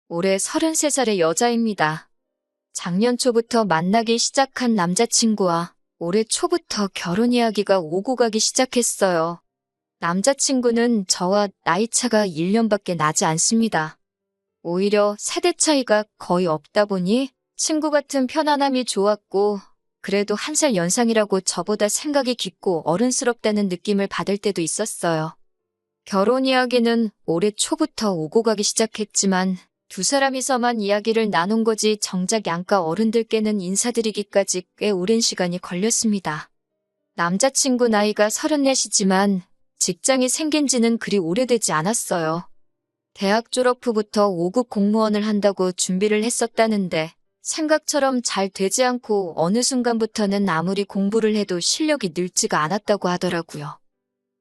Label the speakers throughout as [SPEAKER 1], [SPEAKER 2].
[SPEAKER 1] 올해 33살의 여자입니다. 작년 초부터 만나기 시작한 남자친구와 올해 초부터 결혼 이야기가 오고 가기 시작했어요. 남자친구는 저와 나이 차가 1년밖에 나지 않습니다. 오히려 세대 차이가 거의 없다 보니 친구 같은 편안함이 좋았고, 그래도 한 살 연상이라고 저보다 생각이 깊고 어른스럽다는 느낌을 받을 때도 있었어요. 결혼 이야기는 올해 초부터 오고 가기 시작했지만 두 사람이서만 이야기를 나눈 거지 정작 양가 어른들께는 인사드리기까지 꽤 오랜 시간이 걸렸습니다. 남자친구 나이가 34이지만 직장이 생긴 지는 그리 오래되지 않았어요. 대학 졸업 후부터 5급 공무원을 한다고 준비를 했었다는데 생각처럼 잘 되지 않고 어느 순간부터는 아무리 공부를 해도 실력이 늘지가 않았다고 하더라고요.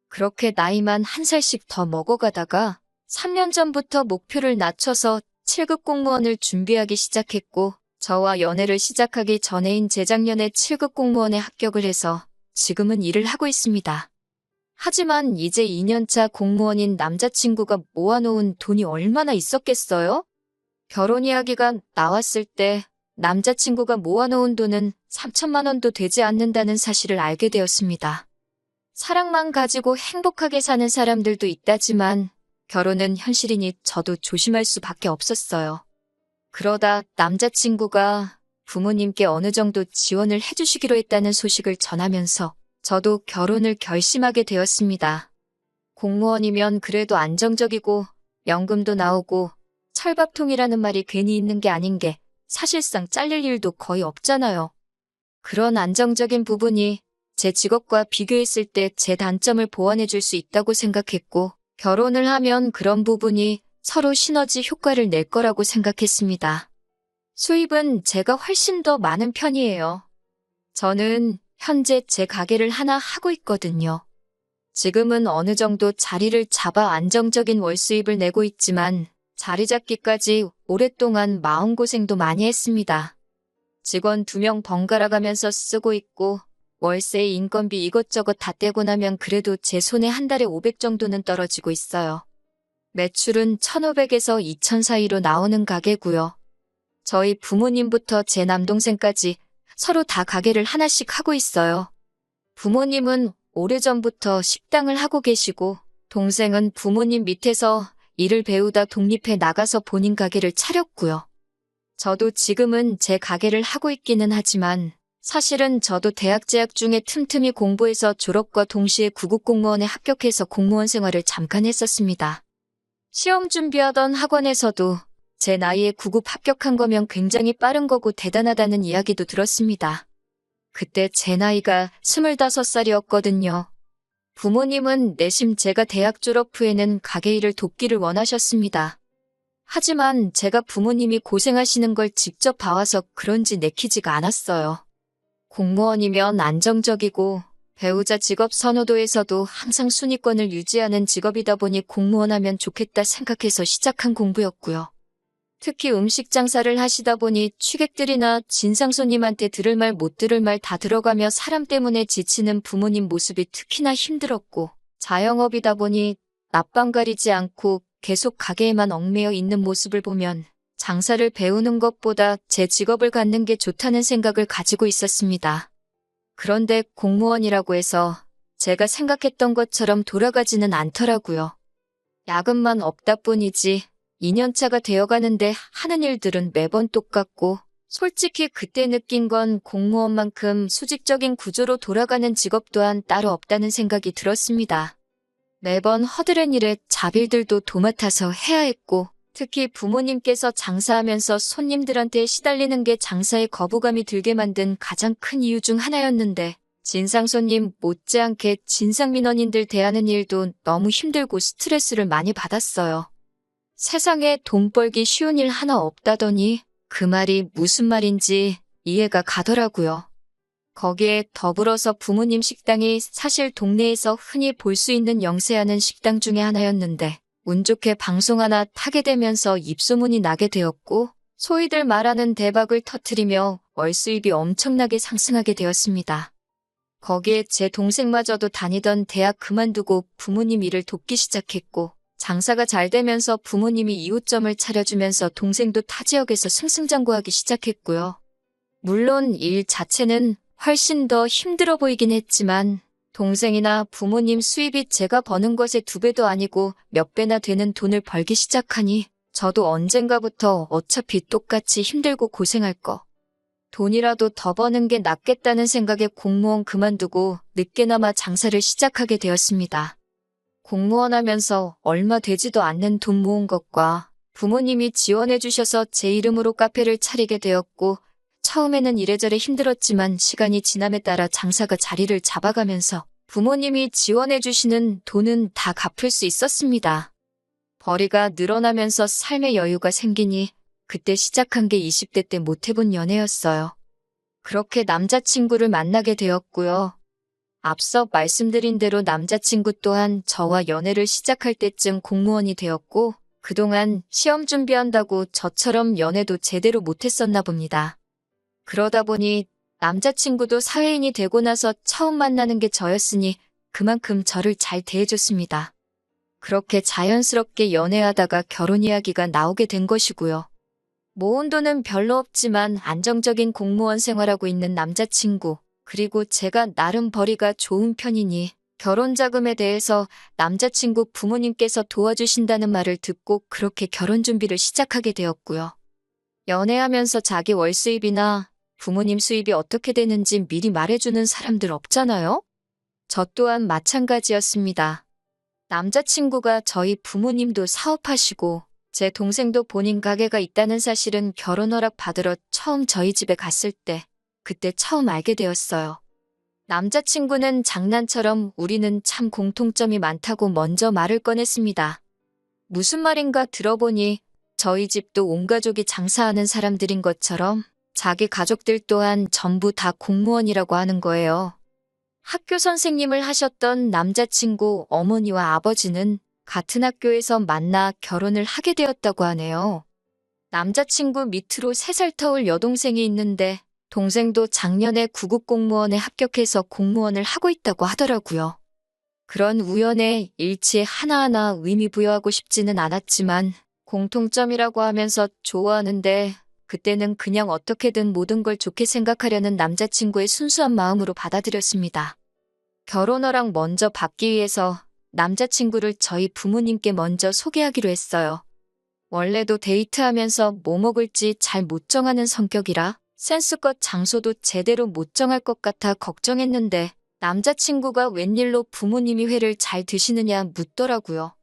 [SPEAKER 1] 그렇게 나이만 한 살씩 더 먹어가다가 3년 전부터 목표를 낮춰서 7급 공무원을 준비하기 시작했고, 저와 연애를 시작하기 전에인 재작년에 7급 공무원에 합격을 해서 지금은 일을 하고 있습니다. 하지만 이제 2년차 공무원인 남자친구가 모아놓은 돈이 얼마나 있었겠어요? 결혼 이야기가 나왔을 때 남자친구가 모아놓은 돈은 3천만 원도 되지 않는다는 사실을 알게 되었습니다. 사랑만 가지고 행복하게 사는 사람들도 있다지만 결혼은 현실이니 저도 조심할 수밖에 없었어요. 그러다 남자친구가 부모님께 어느 정도 지원을 해주시기로 했다는 소식을 전하면서 저도 결혼을 결심하게 되었습니다. 공무원이면 그래도 안정적이고 연금도 나오고 철밥통이라는 말이 괜히 있는 게 아닌 게 사실상 잘릴 일도 거의 없잖아요. 그런 안정적인 부분이 제 직업과 비교했을 때 제 단점을 보완해 줄 수 있다고 생각했고, 결혼을 하면 그런 부분이 서로 시너지 효과를 낼 거라고 생각했습니다. 수입은 제가 훨씬 더 많은 편이에요. 저는 현재 제 가게를 하나 하고 있거든요. 지금은 어느 정도 자리를 잡아 안정적인 월 수입을 내고 있지만 자리 잡기까지 오랫동안 마음고생도 많이 했습니다. 직원 2명 번갈아 가면서 쓰고 있고 월세, 인건비 이것저것 다 떼고 나면 그래도 제 손에 한 달에 500 정도는 떨어지고 있어요. 매출은 1,500에서 2,000 사이로 나오는 가게고요. 저희 부모님부터 제 남동생까지 서로 다 가게를 하나씩 하고 있어요. 부모님은 오래전부터 식당을 하고 계시고 동생은 부모님 밑에서 일을 배우다 독립해 나가서 본인 가게를 차렸고요. 저도 지금은 제 가게를 하고 있기는 하지만 사실은 저도 대학 재학 중에 틈틈이 공부해서 졸업과 동시에 9급 공무원에 합격해서 공무원 생활을 잠깐 했었습니다. 시험 준비하던 학원에서도 제 나이에 9급 합격한 거면 굉장히 빠른 거고 대단하다는 이야기도 들었습니다. 그때 제 나이가 25살이었거든요. 부모님은 내심 제가 대학 졸업 후에는 가게 일을 돕기를 원하셨습니다. 하지만 제가 부모님이 고생하시는 걸 직접 봐와서 그런지 내키지가 않았어요. 공무원이면 안정적이고 배우자 직업 선호도에서도 항상 순위권을 유지하는 직업이다 보니 공무원 하면 좋겠다 생각해서 시작한 공부였고요. 특히 음식 장사를 하시다 보니 취객들이나 진상 손님한테 들을 말 못 들을 말 다 들어가며 사람 때문에 지치는 부모님 모습이 특히나 힘들었고, 자영업이다 보니 낮밤 가리지 않고 계속 가게에만 얽매여 있는 모습을 보면 장사를 배우는 것보다 제 직업을 갖는 게 좋다는 생각을 가지고 있었습니다. 그런데 공무원이라고 해서 제가 생각했던 것처럼 돌아가지는 않더라고요. 야근만 없다 뿐이지 2년차가 되어가는데 하는 일들은 매번 똑같고, 솔직히 그때 느낀 건 공무원만큼 수직적인 구조로 돌아가는 직업 또한 따로 없다는 생각이 들었습니다. 매번 허드렛 일에 잡일들도 도맡아서 해야 했고, 특히 부모님께서 장사하면서 손님들한테 시달리는 게 장사에 거부감이 들게 만든 가장 큰 이유 중 하나였는데, 진상 손님 못지않게 진상 민원인들 대하는 일도 너무 힘들고 스트레스를 많이 받았어요. 세상에 돈 벌기 쉬운 일 하나 없다더니 그 말이 무슨 말인지 이해가 가더라고요. 거기에 더불어서 부모님 식당이 사실 동네에서 흔히 볼 수 있는 영세하는 식당 중에 하나였는데 운 좋게 방송 하나 타게 되면서 입소문이 나게 되었고, 소위들 말하는 대박을 터뜨리며 월 수입이 엄청나게 상승하게 되었습니다. 거기에 제 동생마저도 다니던 대학 그만두고 부모님 일을 돕기 시작했고, 장사가 잘 되면서 부모님이 이웃점을 차려주면서 동생도 타 지역에서 승승장구하기 시작했고요. 물론 일 자체는 훨씬 더 힘들어 보이긴 했지만 동생이나 부모님 수입이 제가 버는 것의 2배도 아니고 몇 배나 되는 돈을 벌기 시작하니 저도 언젠가부터 어차피 똑같이 힘들고 고생할 거. 돈이라도 더 버는 게 낫겠다는 생각에 공무원 그만두고 늦게나마 장사를 시작하게 되었습니다. 공무원 하면서 얼마 되지도 않는 돈 모은 것과 부모님이 지원해 주셔서 제 이름으로 카페를 차리게 되었고 처음에는 이래저래 힘들었지만 시간이 지남에 따라 장사가 자리를 잡아가면서 부모님이 지원해 주시는 돈은 다 갚을 수 있었습니다. 벌이가 늘어나면서 삶의 여유가 생기니 그때 시작한 게 20대 때 못 해본 연애였어요. 그렇게 남자친구를 만나게 되었고요. 앞서 말씀드린 대로 남자친구 또한 저와 연애를 시작할 때쯤 공무원이 되었고 그동안 시험 준비한다고 저처럼 연애도 제대로 못했었나 봅니다. 그러다 보니 남자친구도 사회인이 되고 나서 처음 만나는 게 저였으니 그만큼 저를 잘 대해줬습니다. 그렇게 자연스럽게 연애하다가 결혼 이야기가 나오게 된 것이고요. 모은 돈은 별로 없지만 안정적인 공무원 생활하고 있는 남자친구, 그리고 제가 나름 벌이가 좋은 편이니 결혼 자금에 대해서 남자친구 부모님께서 도와주신다는 말을 듣고 그렇게 결혼 준비를 시작하게 되었고요. 연애하면서 자기 월 수입이나 부모님 수입이 어떻게 되는지 미리 말해주는 사람들 없잖아요? 저 또한 마찬가지였습니다. 남자친구가 저희 부모님도 사업하시고 제 동생도 본인 가게가 있다는 사실은 결혼 허락 받으러 처음 저희 집에 갔을 때 그때 처음 알게 되었어요. 남자친구는 장난처럼 우리는 참 공통점이 많다고 먼저 말을 꺼냈습니다. 무슨 말인가 들어보니 저희 집도 온 가족이 장사하는 사람들인 것처럼 자기 가족들 또한 전부 다 공무원이라고 하는 거예요. 학교 선생님을 하셨던 남자친구 어머니와 아버지는 같은 학교에서 만나 결혼을 하게 되었다고 하네요. 남자친구 밑으로 3살 터울 여동생이 있는데 동생도 작년에 구급공무원에 합격해서 공무원을 하고 있다고 하더라고요. 그런 우연의 일치에 하나하나 의미 부여하고 싶지는 않았지만 공통점이라고 하면서 좋아하는데 그때는 그냥 어떻게든 모든 걸 좋게 생각하려는 남자친구의 순수한 마음으로 받아들였습니다. 결혼 허락 먼저 받기 위해서 남자친구를 저희 부모님께 먼저 소개하기로 했어요. 원래도 데이트하면서 뭐 먹을지 잘 못 정하는 성격이라 센스껏 장소도 제대로 못 정할 것 같아 걱정했는데 남자친구가 웬일로 부모님이 회를 잘 드시느냐 묻더라고요.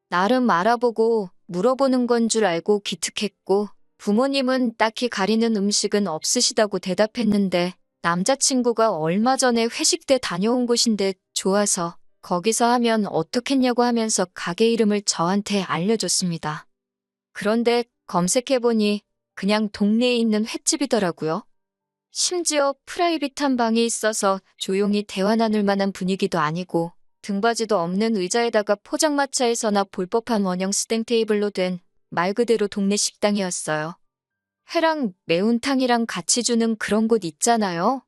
[SPEAKER 1] 나름 알아보고 물어보는 건 줄 알고 기특했고 부모님은 딱히 가리는 음식은 없으시다고 대답했는데 남자친구가 얼마 전에 회식 때 다녀온 곳인데 좋아서 거기서 하면 어떻겠냐고 하면서 가게 이름을 저한테 알려줬습니다. 그런데 검색해보니 그냥 동네에 있는 횟집이더라고요. 심지어 프라이빗한 방이 있어서 조용히 대화 나눌 만한 분위기도 아니고 등받이도 없는 의자에다가 포장마차에서나 볼 법한 원형 스탱 테이블로 된 말 그대로 동네 식당이었어요. 회랑 매운탕이랑 같이 주는 그런 곳 있잖아요.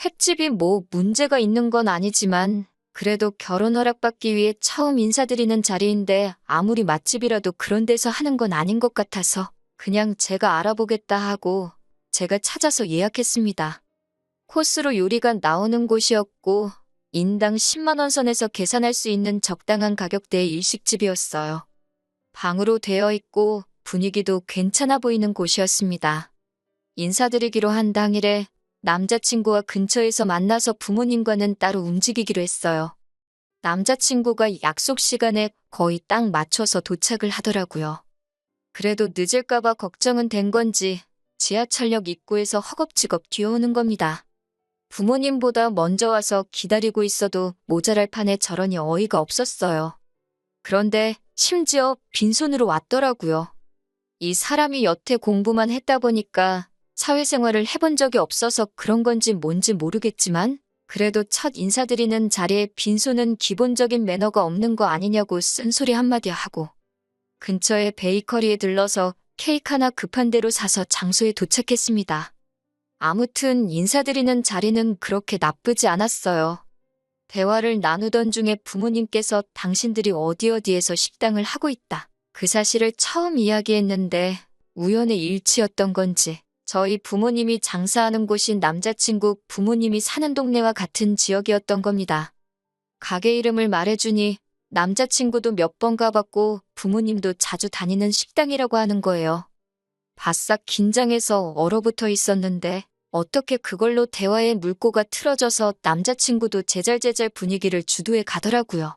[SPEAKER 1] 횟집이 뭐 문제가 있는 건 아니지만 그래도 결혼 허락받기 위해 처음 인사드리는 자리인데 아무리 맛집이라도 그런 데서 하는 건 아닌 것 같아서 그냥 제가 알아보겠다 하고 제가 찾아서 예약했습니다. 코스로 요리가 나오는 곳이었고 인당 10만 원 선에서 계산할 수 있는 적당한 가격대의 일식집이었어요. 방으로 되어 있고 분위기도 괜찮아 보이는 곳이었습니다. 인사드리기로 한 당일에 남자친구와 근처에서 만나서 부모님과는 따로 움직이기로 했어요. 남자친구가 약속 시간에 거의 딱 맞춰서 도착을 하더라고요. 그래도 늦을까봐 걱정은 된 건지 지하철역 입구에서 허겁지겁 뛰어오는 겁니다. 부모님보다 먼저 와서 기다리고 있어도 모자랄 판에 저러니 어이가 없었어요. 그런데 심지어 빈손으로 왔더라고요. 이 사람이 여태 공부만 했다 보니까 사회생활을 해본 적이 없어서 그런 건지 뭔지 모르겠지만 그래도 첫 인사드리는 자리에 빈손은 기본적인 매너가 없는 거 아니냐고 쓴소리 한마디 하고 근처에 베이커리에 들러서 케이크 하나 급한 대로 사서 장소에 도착했습니다. 아무튼 인사드리는 자리는 그렇게 나쁘지 않았어요. 대화를 나누던 중에 부모님께서 당신들이 어디에서 식당을 하고 있다. 그 사실을 처음 이야기했는데 우연의 일치였던 건지 저희 부모님이 장사하는 곳인 남자친구 부모님이 사는 동네와 같은 지역이었던 겁니다. 가게 이름을 말해주니 남자친구도 몇 번 가봤고 부모님도 자주 다니는 식당이라고 하는 거예요. 바싹 긴장해서 얼어붙어 있었는데 어떻게 그걸로 대화의 물꼬가 틀어져서 남자친구도 제잘제잘 분위기를 주도해 가더라고요.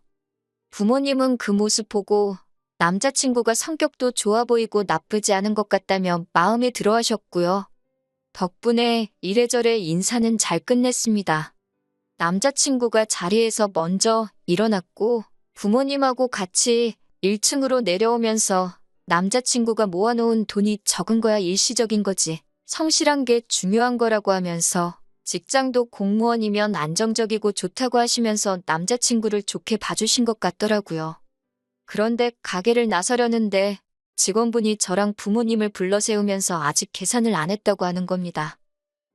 [SPEAKER 1] 부모님은 그 모습 보고 남자친구가 성격도 좋아 보이고 나쁘지 않은 것 같다며 마음에 들어 하셨고요. 덕분에 이래저래 인사는 잘 끝냈습니다. 남자친구가 자리에서 먼저 일어났고 부모님하고 같이 1층으로 내려오면서 남자친구가 모아놓은 돈이 적은 거야 일시적인 거지. 성실한 게 중요한 거라고 하면서 직장도 공무원이면 안정적이고 좋다고 하시면서 남자친구를 좋게 봐주신 것 같더라고요. 그런데 가게를 나서려는데 직원분이 저랑 부모님을 불러 세우면서 아직 계산을 안 했다고 하는 겁니다.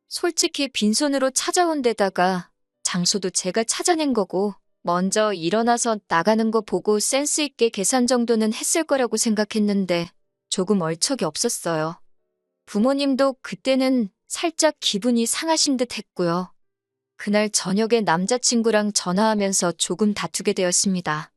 [SPEAKER 1] 솔직히 빈손으로 찾아온 데다가 장소도 제가 찾아낸 거고 먼저 일어나서 나가는 거 보고 센스 있게 계산 정도는 했을 거라고 생각했는데 조금 얼척이 없었어요. 부모님도 그때는 살짝 기분이 상하신 듯 했고요. 그날 저녁에 남자친구랑 전화하면서 조금 다투게 되었습니다.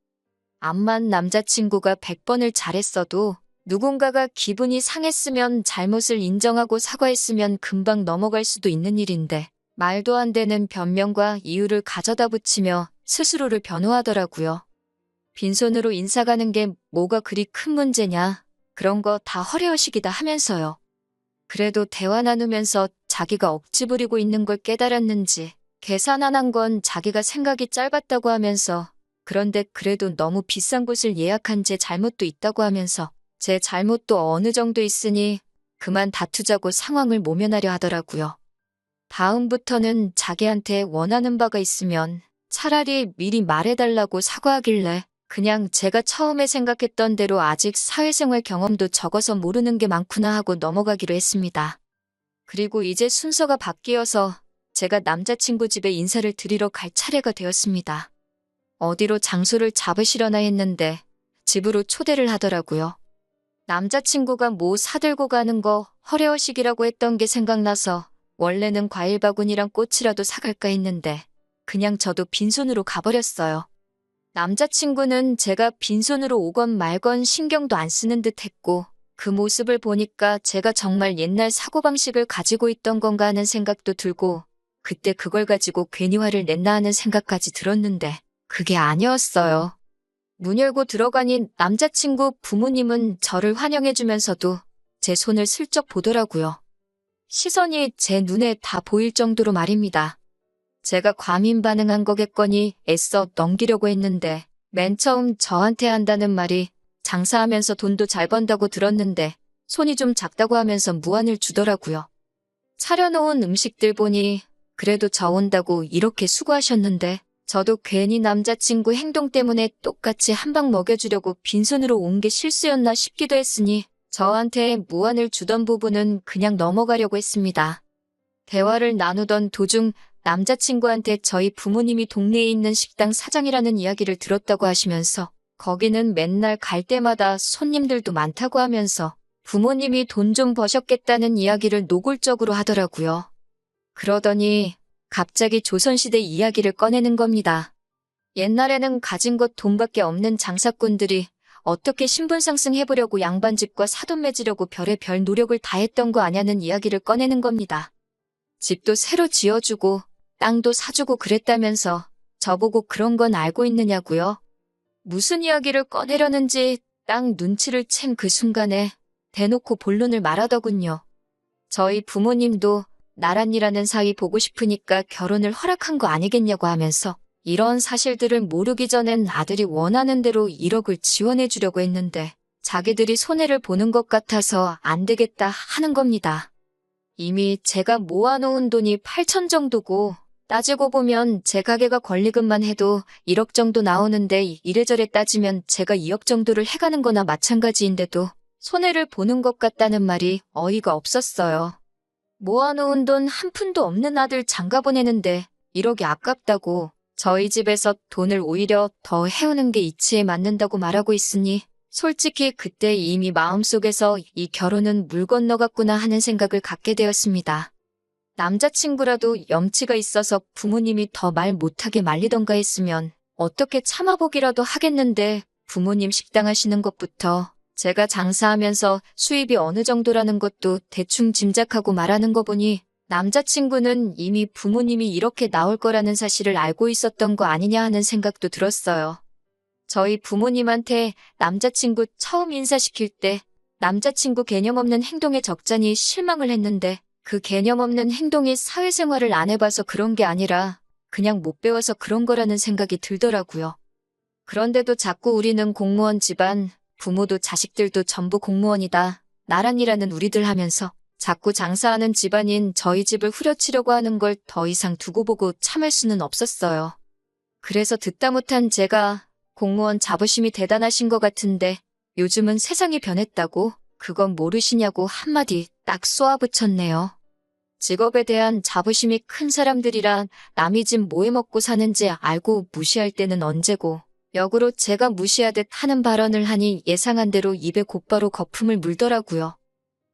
[SPEAKER 1] 암만 남자친구가 100번을 잘했어도 누군가가 기분이 상했으면 잘못을 인정하고 사과했으면 금방 넘어갈 수도 있는 일인데 말도 안 되는 변명과 이유를 가져다 붙이며 스스로를 변호하더라고요. 빈손으로 인사 가는 게 뭐가 그리 큰 문제냐. 그런 거 다 허례허식이다 하면서요. 그래도 대화 나누면서 자기가 억지 부리고 있는 걸 깨달았는지 계산 안 한 건 자기가 생각이 짧았다고 하면서 그런데 그래도 너무 비싼 곳을 예약한 제 잘못도 있다고 하면서 제 잘못도 어느 정도 있으니 그만 다투자고 상황을 모면하려 하더라고요. 다음부터는 자기한테 원하는 바가 있으면 차라리 미리 말해달라고 사과하길래 그냥 제가 처음에 생각했던 대로 아직 사회생활 경험도 적어서 모르는 게 많구나 하고 넘어가기로 했습니다. 그리고 이제 순서가 바뀌어서 제가 남자친구 집에 인사를 드리러 갈 차례가 되었습니다. 어디로 장소를 잡으시려나 했는데 집으로 초대를 하더라고요. 남자친구가 뭐 사들고 가는 거 허례허식이라고 했던 게 생각나서 원래는 과일 바구니랑 꽃이라도 사갈까 했는데 그냥 저도 빈손으로 가버렸어요. 남자친구는 제가 빈손으로 오건 말건 신경도 안 쓰는 듯 했고 그 모습을 보니까 제가 정말 옛날 사고방식을 가지고 있던 건가 하는 생각도 들고 그때 그걸 가지고 괜히 화를 냈나 하는 생각까지 들었는데 그게 아니었어요. 문 열고 들어가니 남자친구 부모님은 저를 환영해주면서도 제 손을 슬쩍 보더라고요. 시선이 제 눈에 다 보일 정도로 말입니다. 제가 과민 반응한 거겠거니 애써 넘기려고 했는데 맨 처음 저한테 한다는 말이 장사하면서 돈도 잘 번다고 들었는데 손이 좀 작다고 하면서 무안을 주더라고요. 차려놓은 음식들 보니 그래도 저 온다고 이렇게 수고하셨는데 저도 괜히 남자친구 행동 때문에 똑같이 한 방 먹여주려고 빈손으로 온 게 실수였나 싶기도 했으니 저한테 무안을 주던 부분은 그냥 넘어가려고 했습니다. 대화를 나누던 도중 남자친구한테 저희 부모님이 동네에 있는 식당 사장이라는 이야기를 들었다고 하시면서 거기는 맨날 갈 때마다 손님들도 많다고 하면서 부모님이 돈 좀 버셨겠다는 이야기를 노골적으로 하더라고요. 그러더니 갑자기 조선시대 이야기를 꺼내는 겁니다. 옛날에는 가진 것 돈밖에 없는 장사꾼들이 어떻게 신분 상승해보려고 양반집과 사돈 맺으려고 별의별 노력을 다했던 거 아냐는 이야기를 꺼내는 겁니다. 집도 새로 지어주고 땅도 사주고 그랬다면서 저보고 그런 건 알고 있느냐고요. 무슨 이야기를 꺼내려는지 딱 눈치를 챈 그 순간에 대놓고 본론을 말하더군요. 저희 부모님도 나란이라는 사이 보고 싶으니까 결혼을 허락한 거 아니겠냐고 하면서 이런 사실들을 모르기 전엔 아들이 원하는 대로 1억을 지원해 주려고 했는데 자기들이 손해를 보는 것 같아서 안 되겠다 하는 겁니다. 이미 제가 모아놓은 돈이 8천 정도고 따지고 보면 제 가게가 권리금만 해도 1억 정도 나오는데 이래저래 따지면 제가 2억 정도를 해가는 거나 마찬가지인데도 손해를 보는 것 같다는 말이 어이가 없었어요. 모아놓은 돈 한 푼도 없는 아들 장가 보내는데 1억이 아깝다고 저희 집에서 돈을 오히려 더 해오는 게 이치에 맞는다고 말하고 있으니 솔직히 그때 이미 마음속에서 이 결혼은 물 건너갔구나 하는 생각을 갖게 되었습니다. 남자친구라도 염치가 있어서 부모님이 더 말 못하게 말리던가 했으면 어떻게 참아보기라도 하겠는데 부모님 식당 하시는 것부터 제가 장사하면서 수입이 어느 정도라는 것도 대충 짐작하고 말하는 거 보니 남자친구는 이미 부모님이 이렇게 나올 거라는 사실을 알고 있었던 거 아니냐 하는 생각도 들었어요. 저희 부모님한테 남자친구 처음 인사시킬 때 남자친구 개념 없는 행동에 적잖이 실망을 했는데 그 개념 없는 행동이 사회생활을 안 해봐서 그런 게 아니라 그냥 못 배워서 그런 거라는 생각이 들더라고요. 그런데도 자꾸 우리는 공무원 집안, 부모도 자식들도 전부 공무원이다. 나란이라는 우리들 하면서 자꾸 장사하는 집안인 저희 집을 후려치려고 하는 걸 더 이상 두고 보고 참을 수는 없었어요. 그래서 듣다 못한 제가 공무원 자부심이 대단하신 것 같은데 요즘은 세상이 변했다고 그건 모르시냐고 한마디 딱 쏘아붙였네요. 직업에 대한 자부심이 큰 사람들이란 남이 집 뭐해 먹고 사는지 알고 무시할 때는 언제고 역으로 제가 무시하듯 하는 발언을 하니 예상한 대로 입에 곧바로 거품을 물더라고요.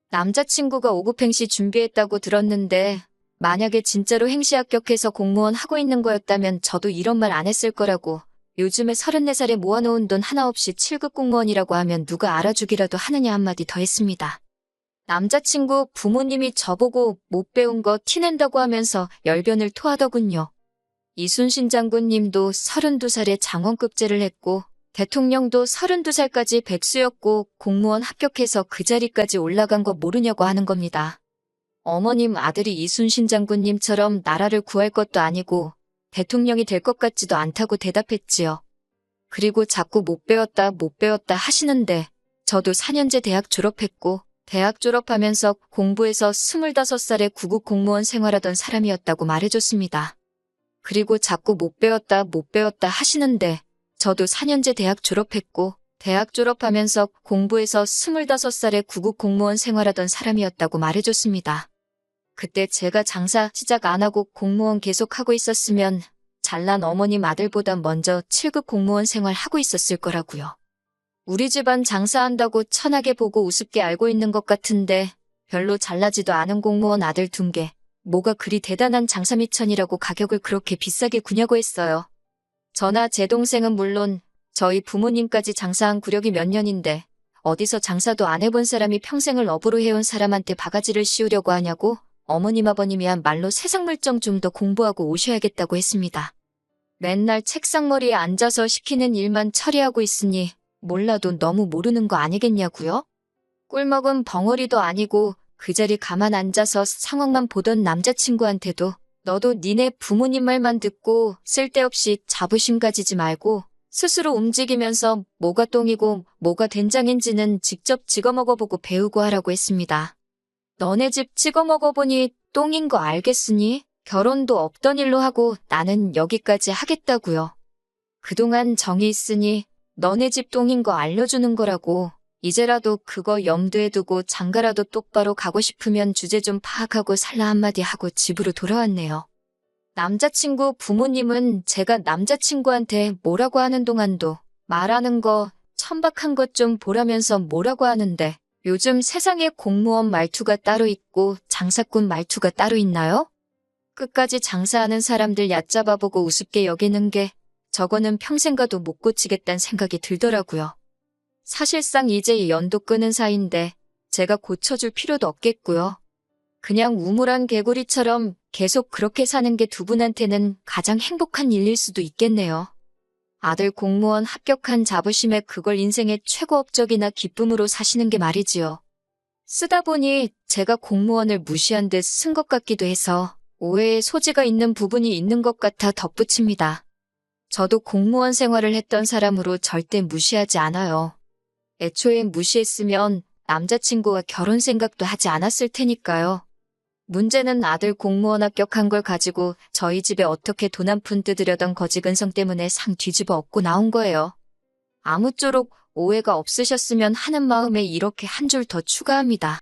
[SPEAKER 1] 남자친구가 5급 행시 준비했다고 들었는데 만약에 진짜로 행시 합격해서 공무원 하고 있는 거였다면 저도 이런 말 안 했을 거라고 요즘에 34살에 모아놓은 돈 하나 없이 7급 공무원이라고 하면 누가 알아주기라도 하느냐 한마디 더 했습니다. 남자친구 부모님이 저보고 못 배운 거 티낸다고 하면서 열변을 토하더군요. 이순신 장군님도 32살에 장원급제를 했고 대통령도 32살까지 백수였고 공무원 합격해서 그 자리까지 올라간 거 모르냐고 하는 겁니다. 어머님 아들이 이순신 장군님처럼 나라를 구할 것도 아니고 대통령이 될 것 같지도 않다고 대답했지요. 그리고 자꾸 못 배웠다 하시는데 저도 4년제 대학 졸업했고 대학 졸업하면서 공부해서 25살에 구급 공무원 생활하던 사람이었다고 말해줬습니다. 그리고 자꾸 못 배웠다 하시는데 저도 4년제 대학 졸업했고 대학 졸업하면서 공부해서 25살에 구급 공무원 생활하던 사람이었다고 말해줬습니다. 그때 제가 장사 시작 안 하고 공무원 계속하고 있었으면 잘난 어머님 아들보다 먼저 7급 공무원 생활하고 있었을 거라고요. 우리 집안 장사한다고 천하게 보고 우습게 알고 있는 것 같은데 별로 잘나지도 않은 공무원 아들 둔 게 뭐가 그리 대단한 장사미천이라고 가격을 그렇게 비싸게 구냐고 했어요. 저나 제 동생은 물론 저희 부모님까지 장사한 구력이 몇 년인데 어디서 장사도 안 해본 사람이 평생을 업으로 해온 사람한테 바가지를 씌우려고 하냐고 어머님 아버님이 한 말로 세상 물정 좀 더 공부하고 오셔야겠다고 했습니다. 맨날 책상머리에 앉아서 시키는 일만 처리하고 있으니 몰라도 너무 모르는 거 아니겠냐고요? 꿀먹은 벙어리도 아니고 그 자리 가만 앉아서 상황만 보던 남자친구한테도 너도 니네 부모님 말만 듣고 쓸데없이 자부심 가지지 말고 스스로 움직이면서 뭐가 똥이고 뭐가 된장인지는 직접 찍어 먹어보고 배우고 하라고 했습니다. 너네 집 찍어 먹어보니 똥인 거 알겠으니 결혼도 없던 일로 하고 나는 여기까지 하겠다고요. 그동안 정이 있으니 너네 집 똥인 거 알려주는 거라고 이제라도 그거 염두에 두고 장가라도 똑바로 가고 싶으면 주제 좀 파악하고 살라 한마디 하고 집으로 돌아왔네요. 남자친구 부모님은 제가 남자친구한테 뭐라고 하는 동안도 말하는 거 천박한 것 좀 보라면서 뭐라고 하는데 요즘 세상에 공무원 말투가 따로 있고 장사꾼 말투가 따로 있나요? 끝까지 장사하는 사람들 얕잡아보고 우습게 여기는 게 저거는 평생 가도 못 고치겠다는 생각이 들더라고요. 사실상 이제 연도 끄는 사이인데 제가 고쳐줄 필요도 없겠고요. 그냥 우물안 개구리처럼 계속 그렇게 사는 게 두 분한테는 가장 행복한 일일 수도 있겠네요. 아들 공무원 합격한 자부심에 그걸 인생의 최고 업적이나 기쁨으로 사시는 게 말이지요. 쓰다 보니 제가 공무원을 무시한 듯 쓴 것 같기도 해서 오해의 소지가 있는 부분이 있는 것 같아 덧붙입니다. 저도 공무원 생활을 했던 사람으로 절대 무시하지 않아요. 애초에 무시했으면 남자친구와 결혼 생각도 하지 않았을 테니까요. 문제는 아들 공무원 합격한 걸 가지고 저희 집에 어떻게 돈 한 푼 뜯으려던 거지근성 때문에 상 뒤집어 엎고 나온 거예요. 아무쪼록 오해가 없으셨으면 하는 마음에 이렇게 한 줄 더 추가합니다.